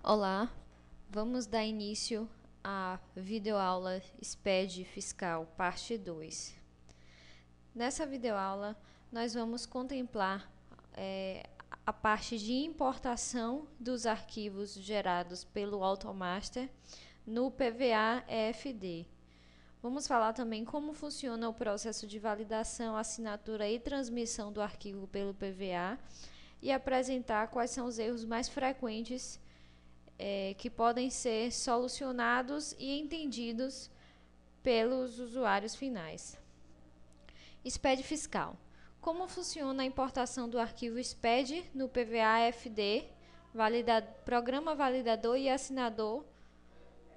Olá, vamos dar início à videoaula SPED Fiscal, parte 2. Nessa videoaula, nós vamos contemplar a parte de importação dos arquivos gerados pelo AutoMaster no PVA-EFD. Vamos falar também como funciona o processo de validação, assinatura e transmissão do arquivo pelo PVA e apresentar quais são os erros mais frequentes que podem ser solucionados e entendidos pelos usuários finais. SPED fiscal. Como funciona a importação do arquivo SPED no PVA-FD, Programa Validador e Assinador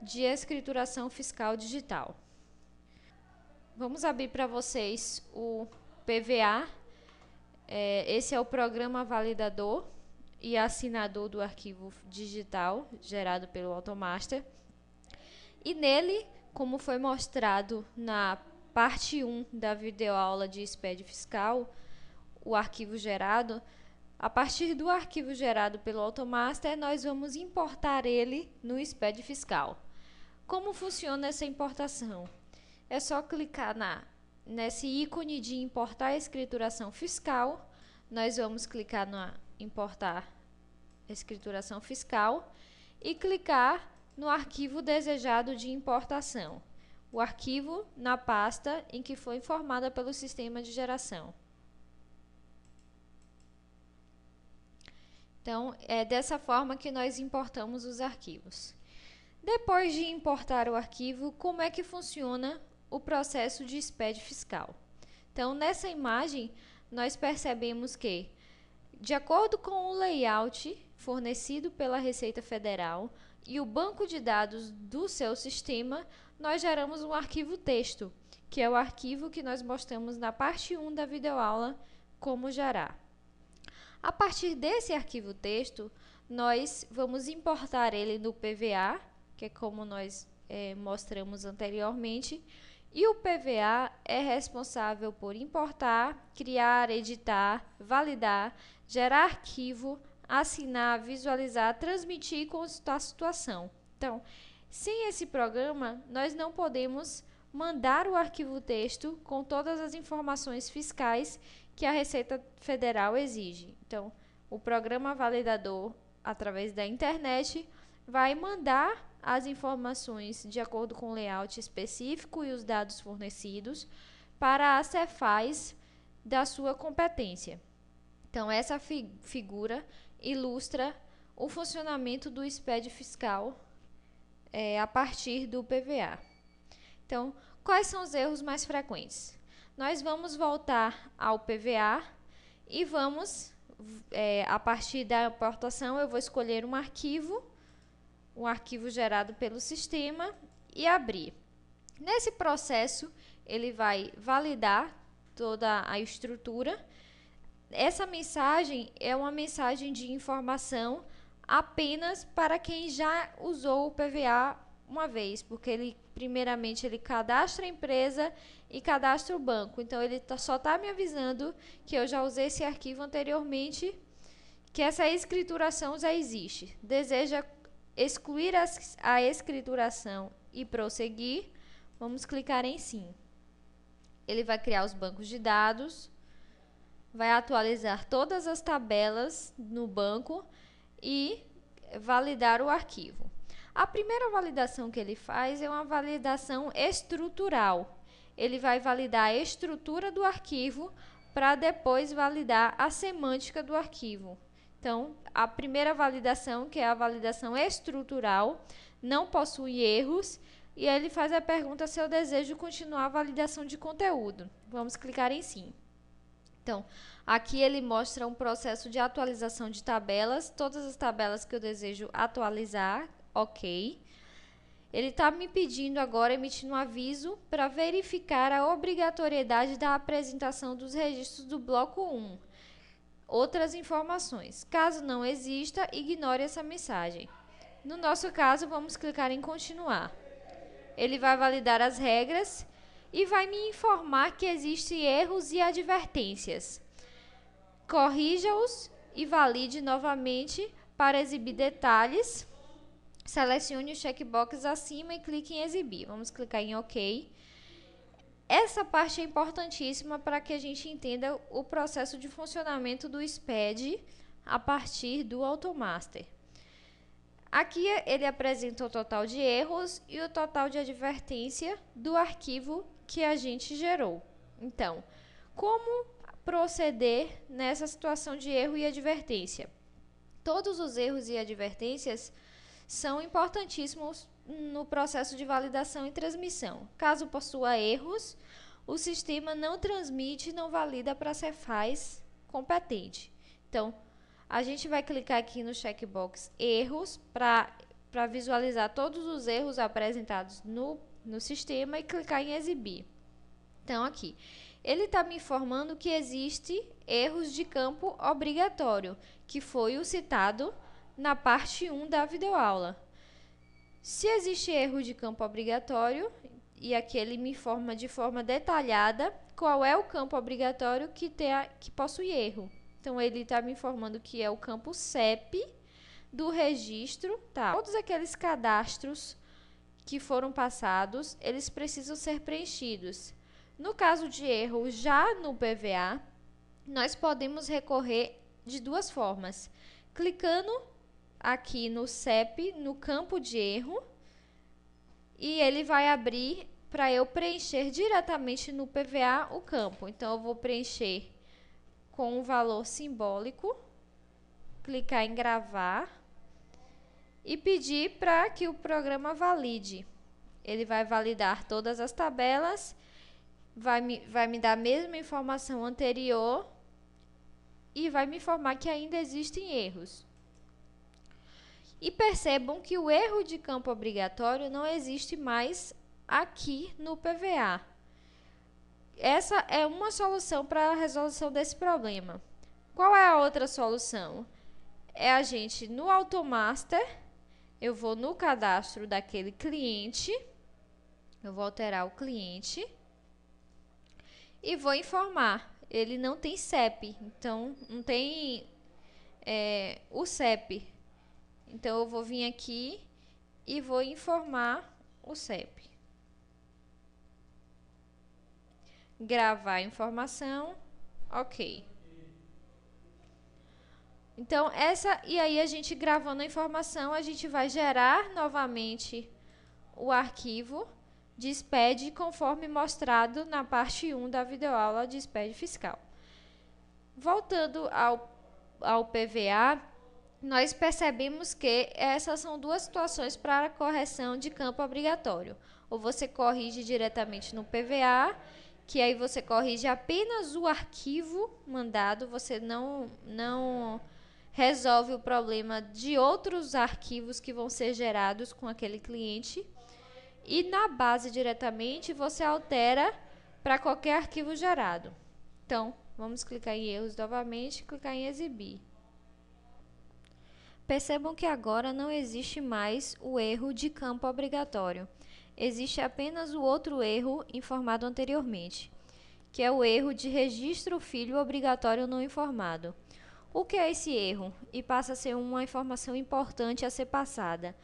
de Escrituração Fiscal Digital? Vamos abrir para vocês o PVA. Esse é o Programa Validador e assinador do arquivo digital gerado pelo AutoMaster. E nele, como foi mostrado na parte 1 da videoaula de SPED fiscal, o arquivo gerado, a partir do arquivo gerado pelo AutoMaster, nós vamos importar ele no SPED fiscal. Como funciona essa importação? É só clicar nesse ícone de importar a escrituração fiscal. Nós vamos clicar no importar escrituração fiscal e clicar no arquivo desejado de importação, o arquivo na pasta em que foi informada pelo sistema de geração. Então, é dessa forma que nós importamos os arquivos. Depois de importar o arquivo, como é que funciona o processo de SPED fiscal? Então, nessa imagem, nós percebemos que, de acordo com o layout fornecido pela Receita Federal e o banco de dados do seu sistema, nós geramos um arquivo texto, que é o arquivo que nós mostramos na parte 1 da videoaula, como gerar. A partir desse arquivo texto, nós vamos importar ele no PVA, que é como nós mostramos anteriormente, e o PVA é responsável por importar, criar, editar, validar, gerar arquivo, assinar, visualizar, transmitir e consultar a situação. Então, sem esse programa, nós não podemos mandar o arquivo texto com todas as informações fiscais que a Receita Federal exige. Então, o programa validador, através da internet, vai mandar as informações de acordo com o layout específico e os dados fornecidos para a Cefaz da sua competência. Então, essa figura ilustra o funcionamento do SPED fiscal a partir do PVA. Então, quais são os erros mais frequentes? Nós vamos voltar ao PVA e vamos, a partir da importação, eu vou escolher um arquivo gerado pelo sistema e abrir. Nesse processo, ele vai validar toda a estrutura. Essa mensagem é uma mensagem de informação apenas para quem já usou o PVA uma vez, porque primeiramente ele cadastra a empresa e cadastra o banco. Então, ele só está me avisando que eu já usei esse arquivo anteriormente, que essa escrituração já existe. Deseja excluir a escrituração e prosseguir, vamos clicar em sim. Ele vai criar os bancos de dados, vai atualizar todas as tabelas no banco e validar o arquivo. A primeira validação que ele faz é uma validação estrutural. Ele vai validar a estrutura do arquivo para depois validar a semântica do arquivo. Então, a primeira validação, que é a validação estrutural, não possui erros, e ele faz a pergunta se eu desejo continuar a validação de conteúdo. Vamos clicar em sim. Então, aqui ele mostra um processo de atualização de tabelas, todas as tabelas que eu desejo atualizar, ok. Ele está me pedindo agora, emitindo um aviso para verificar a obrigatoriedade da apresentação dos registros do bloco 1. Outras informações. Caso não exista, ignore essa mensagem. No nosso caso, vamos clicar em continuar. Ele vai validar as regras e vai me informar que existem erros e advertências. Corrija-os e valide novamente para exibir detalhes selecione o checkbox acima e clique em exibir. Vamos clicar em OK. Essa parte é importantíssima para que a gente entenda o processo de funcionamento do SPED a partir do Automaster. Aqui ele apresenta o total de erros e o total de advertência do arquivo que a gente gerou. Então, como proceder nessa situação de erro e advertência? Todos os erros e advertências são importantíssimos no processo de validação e transmissão. Caso possua erros, o sistema não transmite e não valida para a Cefaz competente. Então, a gente vai clicar aqui no checkbox erros para visualizar todos os erros apresentados no sistema e clicar em exibir. Então, aqui, ele está me informando que existe erros de campo obrigatório, que foi o citado na parte 1 da videoaula. Se existe erro de campo obrigatório, e aqui ele me informa de forma detalhada qual é o campo obrigatório que possui erro. Então, ele está me informando que é o campo CEP do registro. Tá. Todos aqueles cadastros que foram passados, eles precisam ser preenchidos. No caso de erro já no PVA, nós podemos recorrer de duas formas. Clicando aqui no CEP, no campo de erro, e ele vai abrir para eu preencher diretamente no PVA o campo. Então, eu vou preencher com um valor simbólico, clicar em gravar e pedir para que o programa valide. Ele vai validar todas as tabelas, vai me dar a mesma informação anterior e vai me informar que ainda existem erros. E percebam que o erro de campo obrigatório não existe mais aqui no PVA. Essa é uma solução para a resolução desse problema. Qual é a outra solução? É a gente, no Automaster, eu vou no cadastro daquele cliente, eu vou alterar o cliente e vou informar. Ele não tem CEP, então não tem o CEP. Então, eu vou vir aqui e vou informar o CEP. Gravar a informação, OK. Então, e aí a gente gravando a informação, a gente vai gerar novamente o arquivo de SPED conforme mostrado na parte 1 da videoaula de SPED fiscal. Voltando ao PVA, nós percebemos que essas são duas situações para a correção de campo obrigatório. Ou você corrige diretamente no PVA, que aí você corrige apenas o arquivo mandado, você não resolve o problema de outros arquivos que vão ser gerados com aquele cliente. E na base diretamente, você altera para qualquer arquivo gerado. Então, vamos clicar em erros novamente e clicar em exibir. Percebam que agora não existe mais o erro de campo obrigatório. Existe apenas o outro erro informado anteriormente, que é o erro de registro filho obrigatório não informado. O que é esse erro? E passa a ser uma informação importante a ser passada.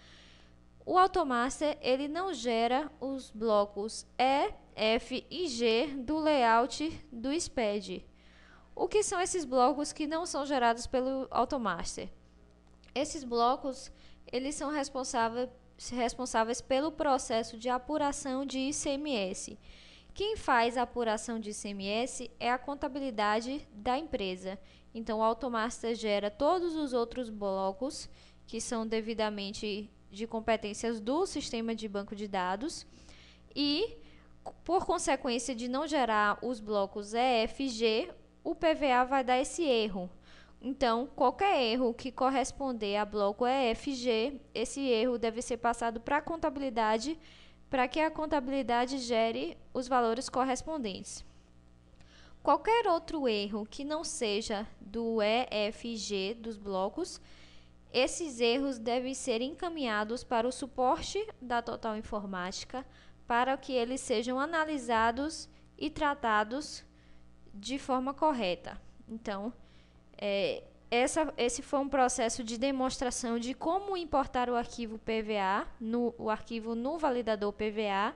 O Automaster ele não gera os blocos E, F e G do layout do SPED. O que são esses blocos que não são gerados pelo Automaster? Esses blocos, eles são responsáveis pelo processo de apuração de ICMS. Quem faz a apuração de ICMS é a contabilidade da empresa. Então, o Automaster gera todos os outros blocos que são devidamente de competências do sistema de banco de dados e, por consequência de não gerar os blocos E, F e G, o PVA vai dar esse erro. Então, qualquer erro que corresponder a bloco EFG, esse erro deve ser passado para a contabilidade, para que a contabilidade gere os valores correspondentes. Qualquer outro erro que não seja do EFG dos blocos, esses erros devem ser encaminhados para o suporte da Total Informática, para que eles sejam analisados e tratados de forma correta. Então, esse foi um processo de demonstração de como importar o arquivo PVA, o arquivo no validador PVA,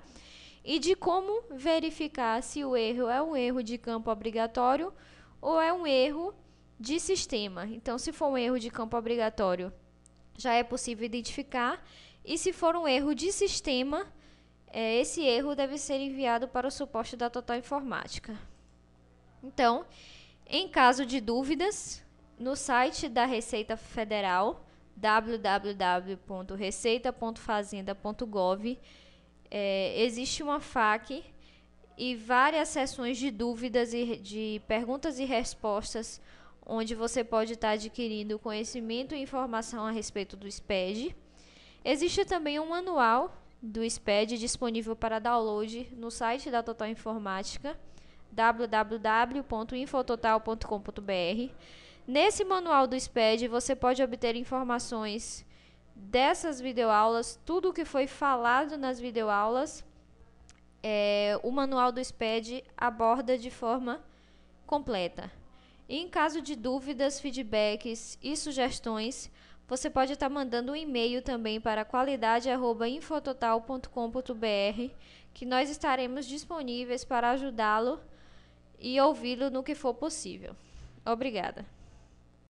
e de como verificar se o erro é um erro de campo obrigatório ou é um erro de sistema. Então, se for um erro de campo obrigatório, já é possível identificar, e se for um erro de sistema, esse erro deve ser enviado para o suporte da Total Informática. Então, em caso de dúvidas, no site da Receita Federal, www.receita.fazenda.gov, existe uma FAQ e várias sessões de dúvidas e de perguntas e respostas, onde você pode estar adquirindo conhecimento e informação a respeito do SPED. Existe também um manual do SPED disponível para download no site da Total Informática, www.infototal.com.br. Nesse manual do SPED, você pode obter informações dessas videoaulas, tudo o que foi falado nas videoaulas. O manual do SPED aborda de forma completa. E em caso de dúvidas, feedbacks e sugestões, você pode estar mandando um e-mail também para qualidade@infototal.com.br, que nós estaremos disponíveis para ajudá-lo e ouvi-lo no que for possível. Obrigada.